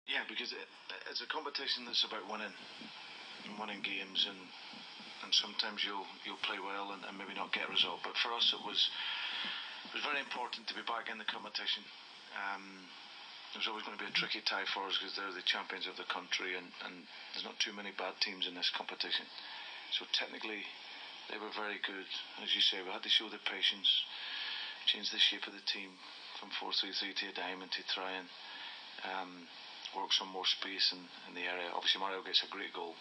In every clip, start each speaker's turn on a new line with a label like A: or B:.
A: Yeah, because it's a competition that's about winning games, and sometimes you'll play well and maybe not get a result. But for us, it was very important to be back in the competition. It was always going to be a tricky tie for us because they're the champions of the country, and there's not too many bad teams in this competition. So technically, they were very good. As you say, we had to show the patience, change the shape of the team from 4-3-3 to a diamond to try and work some more space in the area. Obviously, Mario gets a great goal.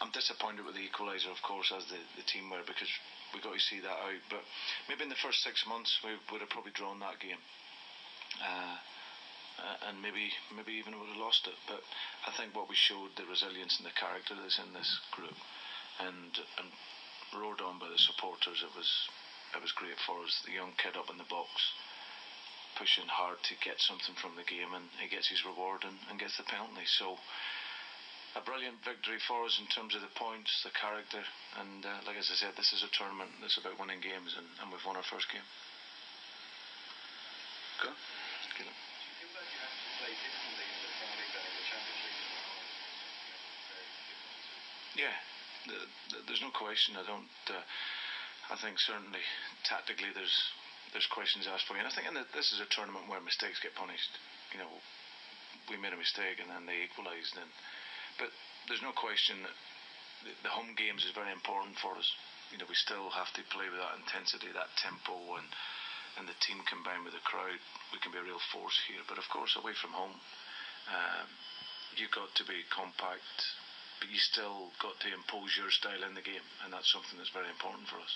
A: I'm disappointed with the equaliser, of course, as the team were, because we got to see that out. But maybe in the first 6 months, we would have probably drawn that game. And maybe even would have lost it. But I think what we showed, the resilience and the character that's in this group, and roared on by the supporters, it was great for us. The young kid up in the box, pushing hard to get something from the game, and he gets his reward and gets the penalty. So a brilliant victory for us in terms of the points, the character, and like as I said, this is a tournament that's about winning games, and we've won our first game. Go. Yeah, there's no question. I think certainly tactically there's questions asked for you, and I think this is a tournament where mistakes get punished. You know, we made a mistake and then they equalised, but there's no question that the home games is very important for us. You know, we still have to play with that intensity, that tempo, and the team combined with the crowd, we can be a real force here. But of course, away from home, you've got to be compact, but you still got to impose your style in the game, and that's something that's very important for us.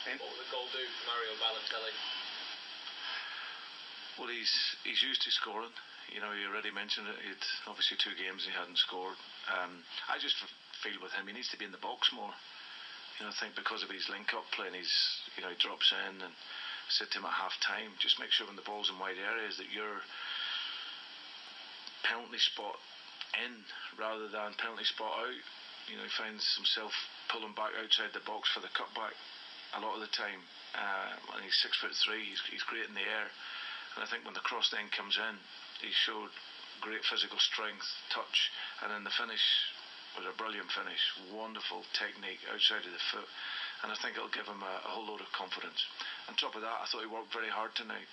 B: What will the goal do for Mario Balotelli?
A: Well, he's used to scoring. You know, you already mentioned it. He'd obviously 2 games he hadn't scored. I just feel with him, he needs to be in the box more. You know, I think because of his link-up play, and he drops in, and I said to him at half-time, just make sure when the ball's in wide areas that you're penalty spot in rather than penalty spot out. You know, he finds himself pulling back outside the box for the cutback a lot of the time. And he's 6'3", he's great in the air. And I think when the cross then comes in, he showed great physical strength, touch, and then the finish was a brilliant finish, wonderful technique outside of the foot, and I think it'll give him a whole load of confidence. On top of that, I thought he worked very hard tonight.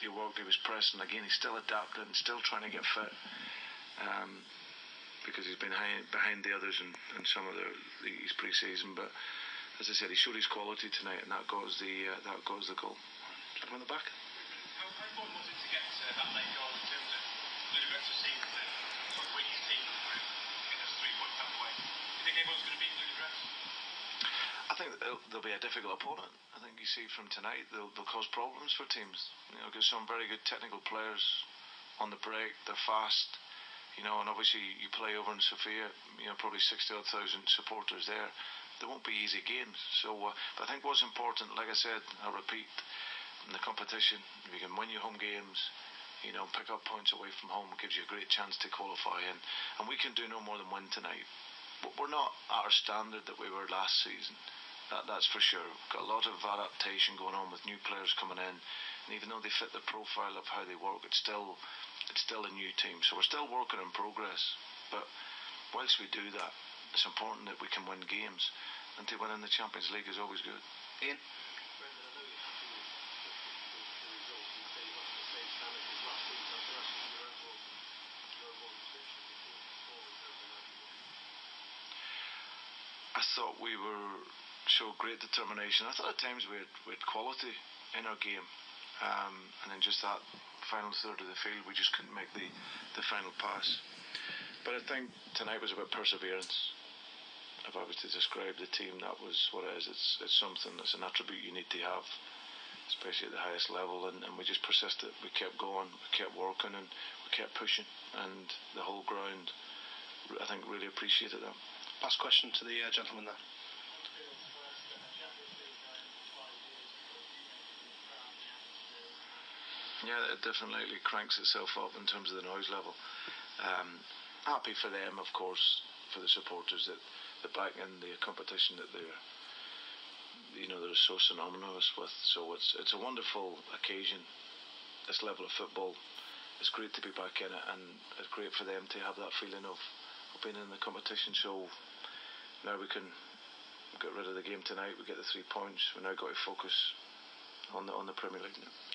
A: He was pressing again, he's still adapting, still trying to get fit, because he's been behind the others in some of his pre-season. But as I said, he showed his quality tonight, and that goes the goal. On the back.
B: How important was it to get that late goal in terms of Ludogorets have seen to sort of win his team through getting us 3 points that way? Do you think everyone's going to beat Ludogorets?
A: I think they'll be a difficult opponent. I think you see from tonight they'll cause problems for teams. You know, there's some very good technical players on the break. They're fast. You know, and obviously you play over in Sofia. You know, probably 60,000 supporters there. They won't be easy games. So, but I think what's important, like I said, I'll repeat, in the competition, if you can win your home games, you know, pick up points away from home, it gives you a great chance to qualify, and we can do no more than win tonight. But we're not at our standard that we were last season. That's for sure. We've got a lot of adaptation going on with new players coming in, and even though they fit the profile of how they work, it's still a new team. So we're still working in progress. But whilst we do that, it's important that we can win games, and to win in the Champions League is always good. Ian? I thought we showed great determination. I thought at times we had quality in our game, and then just that final third of the field, we just couldn't make the final pass. But I think tonight was about perseverance. If I was to describe the team, that was what it is. It's something that's an attribute you need to have, especially at the highest level, and we just persisted. We kept going, we kept working, and we kept pushing, and the whole ground, I think, really appreciated that.
C: Last question to the gentleman there.
A: Yeah, it definitely cranks itself up in terms of the noise level. Happy for them, of course, for the supporters that they're back in the competition that they're so synonymous with. So it's a wonderful occasion this level of football. It's great to be back in it, and it's great for them to have that feeling of being in the competition. So now we can get rid of the game tonight. We get the 3 points. We've now got to focus on the Premier League now.